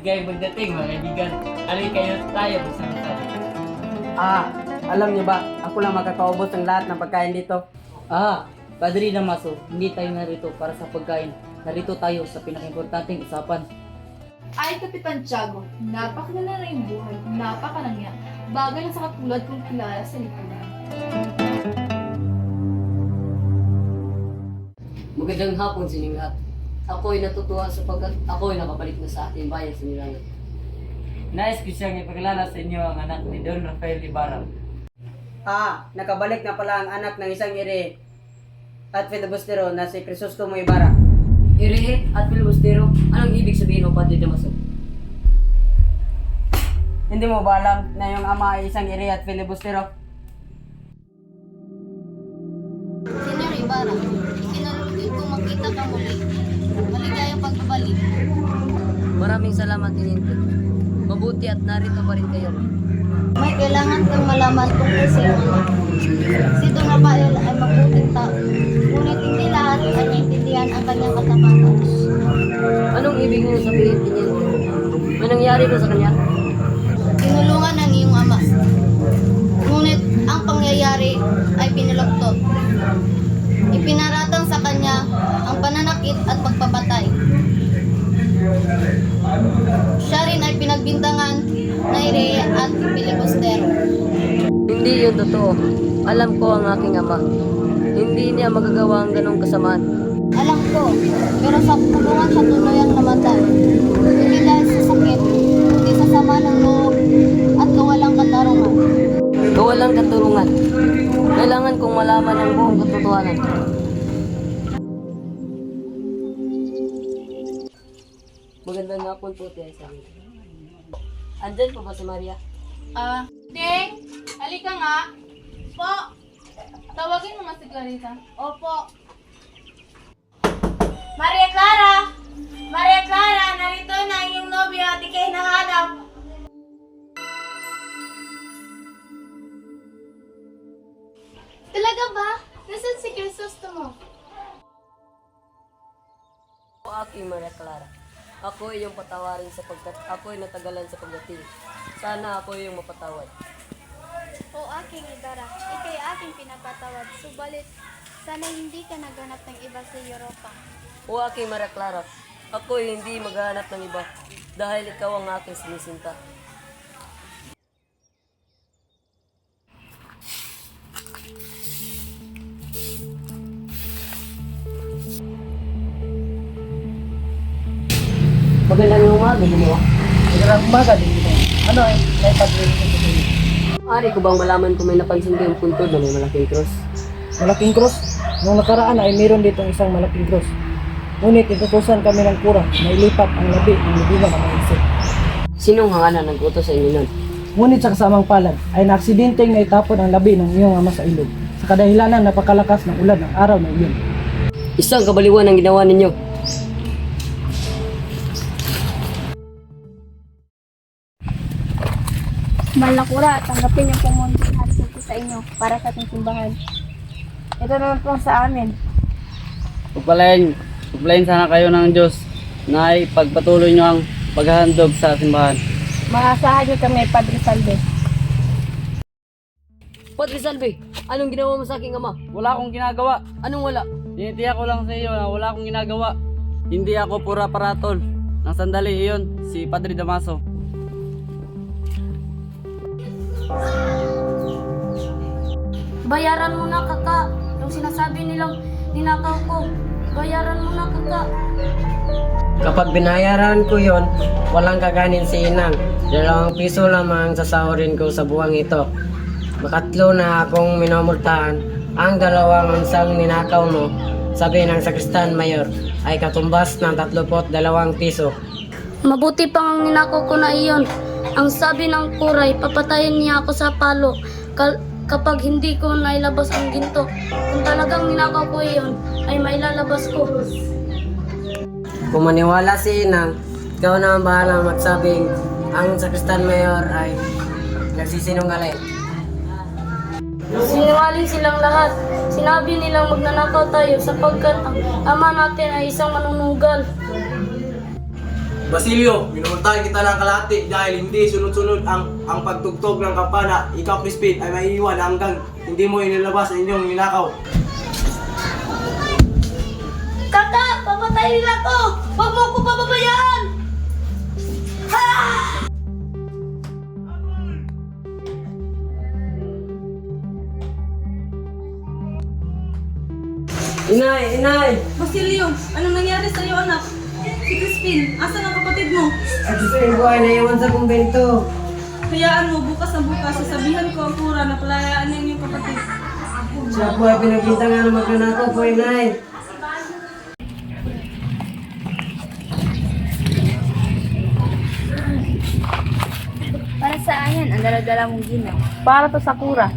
Maligayang pagdating mga kaibigan. Alay kayo tayo magsamantala. Alam niyo ba, ako lang makakaubos ng lahat ng pagkain dito. Padre Damaso, hindi tayo narito para sa pagkain. Narito tayo sa pinaka-importanting usapan. Ay, Kapitan Tiago, napakalala na yung buhay, napakalangya. Bagay na sa katulad kong kilala sa lipunan. Magandang hapon sa inyong lahat. Ako'y natutuwa sapagkat ako'y nakabalik na sa ating bayan sa Nilangan. Nais ko siyang ipakilala sa inyo ang anak ni Don Rafael Ibarra. Nakabalik na pala ang anak ng isang iri at filibustero na si Crisostomo Ibarra. Herehe at filibustero, anong ibig sabihin mo, Padre Damaso? Hindi mo ba alam na yung ama ay isang iri at filibustero? Senyor Ibarra, ikinalulugin kong makita ka muli. Maligayang pagbabalik. Maraming salamat, Tiniente. Mabuti at narito pa rin kayo. May kailangan kang malaman tungkol sa iyong ama. Si Don Rafael ay mabuting tao. Ngunit hindi lahat ay naiintindihan ang kanyang katapatan. Anong ibig niyo sabihin, Tiniente? May nangyari ba sa kanya? Tinulungan ng iyong ama. Ngunit ang pangyayari ay pinuloktot. Ipinaratang sa kanya ang pananakit at pagpapatay. Siya rin ay pinagbintangan na ire at filibustero. Hindi yun totoo. Alam ko ang aking ama. Hindi niya magagawa ang ganong kasamaan. Alam ko, pero sa kulungan siya tuluyang namatay. Hindi dahil sa sakit, kundi sa sama ng loob at kawalang katarungan. Kawalang katurungan. Kailangan kong malaman ang buong katotohanan. Magandang hapon po, Tia Isabel. Andyan po ba si Maria? Ding! Halika nga! Po! Tawagin mo nga si Clarita. Opo. Maria Clara! Maria Clara! Narito na ang iyong nobyo at ikay hinahanap. Talaga ba? Nasaan si Crisostomo? O aking Maria Clara. Ako ay iyong patawarin sapagkat ako ay natagalan sa pagdating. Sana ako ay iyong mapatawad. O aking Ibarra, ikay aking pinapatawad, subalit sana hindi ka naghanap ng iba sa Europa. O aking Maria Clara, ako ay hindi maghahanap ng iba dahil ikaw ang aking sinisinta. Magandang umaga, Ginawa. Magandang umaga din dito. Ano ay naipag-release ko sa inyo? Ari ko bang malaman kung may napansin kayong puntod na may malaking cross? Malaking cross? Nung nakaraan ay mayroon ditong isang malaking cross. Ngunit itutusan kami ng kura na ilipat ang labi ng libingan ng mga isip. Sinong hanganan nag-utos sa inyo nun? Ngunit sa kasamang palad ay naaksidenteng naitapon ang labi ng iyong ama sa ilog sa kadahilanan napakalakas ng ulan ng araw na iyon. Isang kabaliwan ang ginawa ninyo. Malakura, tanggapin yung pumunta ko sa inyo para sa ating simbahan. Ito naman po sa amin. Pagpalain sana kayo ng Diyos na ipagpatuloy nyo ang paghahandog sa simbahan. Maasahan niyo kami, Padre Salve. Padre Salve, anong ginawa mo sa aking ama? Wala akong ginagawa. Anong wala? Tinitiyak ko lang sa iyo na wala akong ginagawa. Hindi ako pura paratol. Nang sandali iyon, si Padre Damaso. Bayaran mo na, kaka. Yung sinasabi nilang ninakaw ko, bayaran mo na, kaka. Kapag binayaran ko yon, walang kakanin si Inang. 2 piso lamang sasahurin ko sa buwang ito. Makatlo na akong minumultahan. Ang 2 unsang ninakaw mo, sabi ng sakristan mayor, ay katumbas ng 32 piso. Mabuti pang ang ninakaw ko na iyon. Ang sabi ng kuray, papatayin niya ako sa palo kapag hindi ko nailabas ang ginto. Kung talagang ninakaw ko iyon, ay mailalabas ko. Kung maniwala si Inang, ikaw na ang bahala magsabing ang sakristan mayor ay nagsisinungaling. Sinungaling silang lahat. Sinabi nilang magnanakaw tayo sapagkat ang ama natin ay isang manunugal. Basilio, minumultahan kita ng kalahati dahil hindi sunod-sunod ang pagtugtog ng kampana. Ikaw, Crispin, ay maiiwan hanggang hindi mo inilabas ang inyong ninakaw. Kaka, papatayin ako! Huwag mo ko pababayaan! Inay! Inay! Basilio, anong nangyari sa iyo, anak? Si Crispin, asan ang kapatid mo? Ang Crispin ko ay naiwan sa kumbento. Hayaan mo, bukas na bukas, sasabihan ko ang kura na palayaan niya yung kapatid. Siya po ay pinagkita nga ng magnanakaw po, Inay. Para saan yan ang daladala mong ginang? Para to sa kura.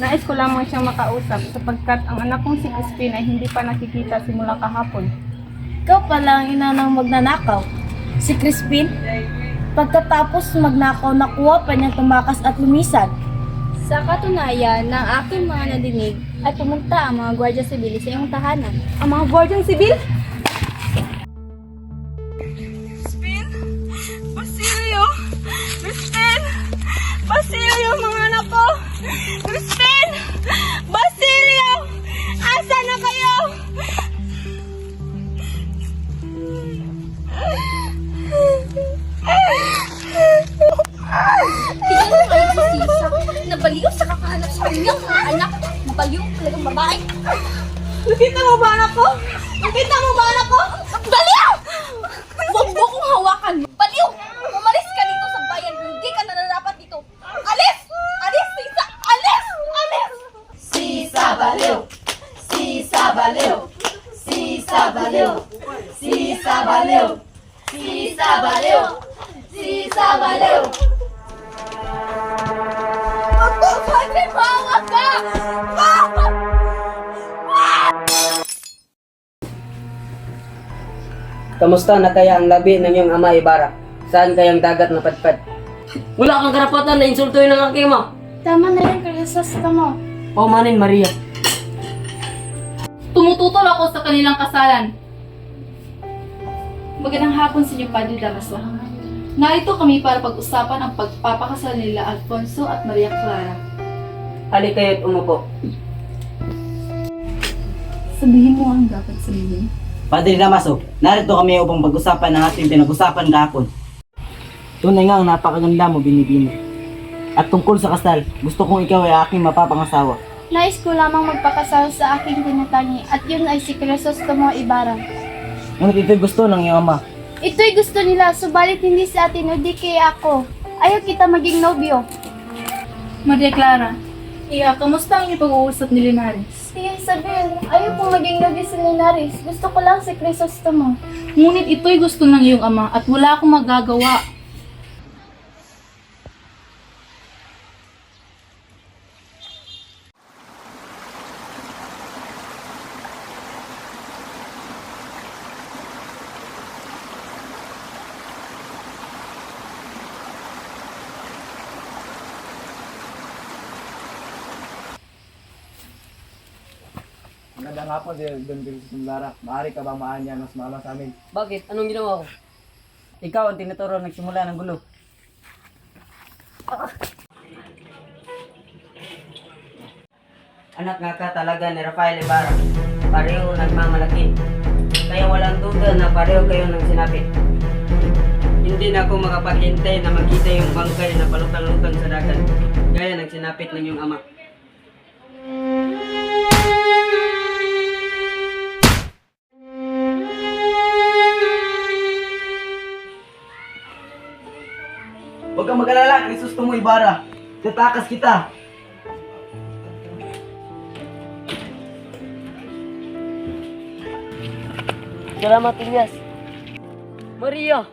Nais ko lamang siyang makausap sapagkat ang anak kong si Crispin ay hindi pa nakikita simula kahapon. Ikaw pala ang ina ng magnanakaw. Si Crispin, pagkatapos magnakaw, nakuha pa niyang tumakas at lumisad. Sa katunayan ng aking mga nadinig ay pumunta ang mga gwardiya sibil sa iyong tahanan. Ang mga gwardyang sibil? Basilio! Crispin! Basilio, mga anak ko! Crispin! Basilio! Asa na kayo? Tingnan mo kayo si Sisa. Nabaliw sa kakahanap sa kanyang mga anak. Nabaliw talagang babae. Nakita mo ba anak ko? Nakita mo ba anak ko? Baliw! Huwag mo kong hawakan! Baliw! Umalis ka dito sa bayan. Hindi ka nararapat dito. Alis! Alis, Sisa! Alis! Alis! Sisa baliw! Sisa baliw! Sisa baliw! Sisa baliw! Sisa baliw! Sisa baliw! Magpapalimawa ka! Kamusta na kaya ang labi ng iyong ama Ibarra? Saan kayang dagat napadpad? Wala kang karapatan na insultuhin ng aking ama. Tama na yan, Crisostom mo. Paumanin, Maria. Tumututol ako sa kanilang kasalan. Magandang hapon sa inyo, Padre Damaso. Narito kami para pag-usapan ang pagpapakasal nila Alfonso at Maria Clara. Hali kayo't umupo. Sabihin mo ang dapat sabihin. Padre Damaso, narito kami upang pag-usapan ang ating pinag-usapan kahapon. Tunay nga ang napakaganda mo, Binibini. At tungkol sa kasal, gusto kong ikaw ay aking mapapangasawa. Nais ko lamang magpakasal sa aking tinatangi at yun ay si Crisostomo Ibarra. Ngunit ito'y gusto ng iyong ama. Ito'y gusto nila, subalit hindi sa atin o di kaya ako. Ayaw kita maging nobyo. Maria Clara, kamusta ang iyong pag-uusap ni Linares? Sige, Isabel, ayaw kong maging nobyo si Linares. Gusto ko lang si Crisostomo. Ngunit ito'y gusto ng iyong ama at wala akong magagawa. Magandang hapon, Don Crispin Lara. Maaari ka bang maanya mas mama sa amin? Bakit? Anong ginawa ko? Ikaw ang tinuturo nagsimula ng gulo. Anak nga ka talaga ni Rafael Ibarra. Pareho nagmamalaki. Kaya walang duda na pareho kayo ng sinabi. Hindi na ako makapaghintay na makita yung bangkay na palutang-lutang sa dagat. Gaya ng sinapit ng iyong ama. kang mag-alala, Crisostomo Ibarra. Tatakas kita. Salamat, Ilyas. Maria!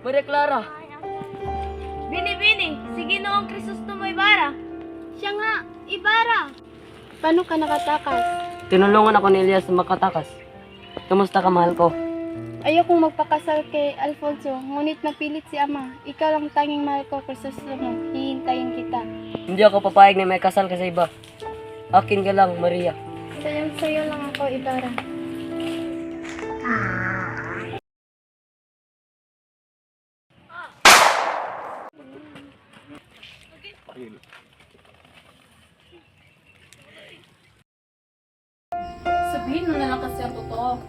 Maria Clara! Bini, si Ginoong Crisostomo Ibarra. Siya nga, Ibarra. Paano ka nakatakas? Tinulungan ako ni Ilyas makatakas. Kamusta ka, mahal ko? Ayokong magpakasal kay Alfonso, ngunit napilit si Ama. Ikaw lang tanging mahal ko, Crisostomo. Hihintayin kita. Hindi ako papayag na may kasal ka sa iba. Akin ka lang, Maria. Sayang sa'yo lang ako, Ibarra. Sabihin mo na lang kasi ang totoo.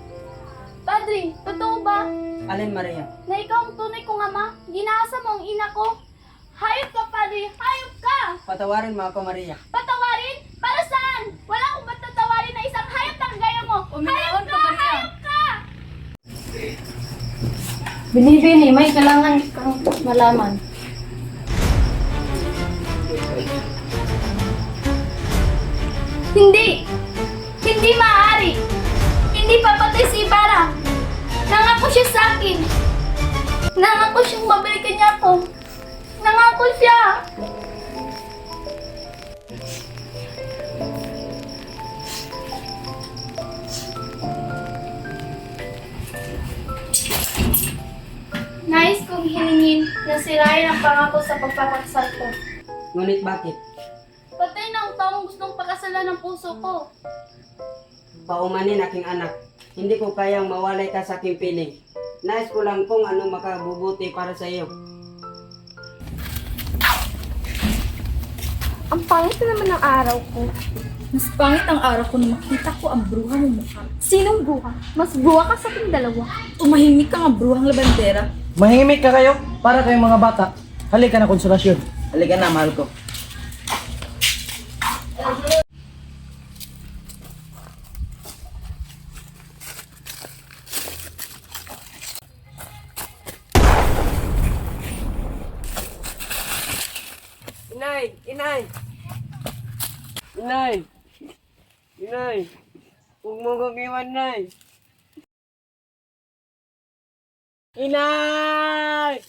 Padre, totoo ba Alin, Maria? na ikaw ang tunay kong ama? Ginaasa mo ang ina ko? Hayop ka, Padre! Hayop ka! Patawarin mo ako, Maria. Patawarin? Para saan? Wala akong ba't tatawarin na isang hayop na gaya mo! Hayop ka! Hayop ka! Bini, may kailangan kang malaman. Hindi! Hindi maaari! Hindi papatay si Ibarra! Nangako siya sa akin! Nangako siyang babalikan niya ako! Nangako siya! Nais kong hilingin na sirain ang pangako sa pagpapakasal ko. Ngunit bakit? Patay na ang taong gustong pakasalan ng puso ko. Paumanin aking anak. Hindi ko kayang mawalay ka sa aking piling. Nais ko lang kung ano makabubuti para sa iyo. Ang pangit na naman ng araw ko. Mas pangit ang araw ko na makita ko ang bruha mo mukha. Sinong bruha? Mas bruha ka sa ating dalawa. Tumahimik ka nga bruhang labandera. Mahimik ka kayo para kayong mga bata. Halika na, Konsolasyon. Halika na, mahal ko. Inay! Inay! Inay! Inay! Huwag mo kong iwan, Nay! Inay!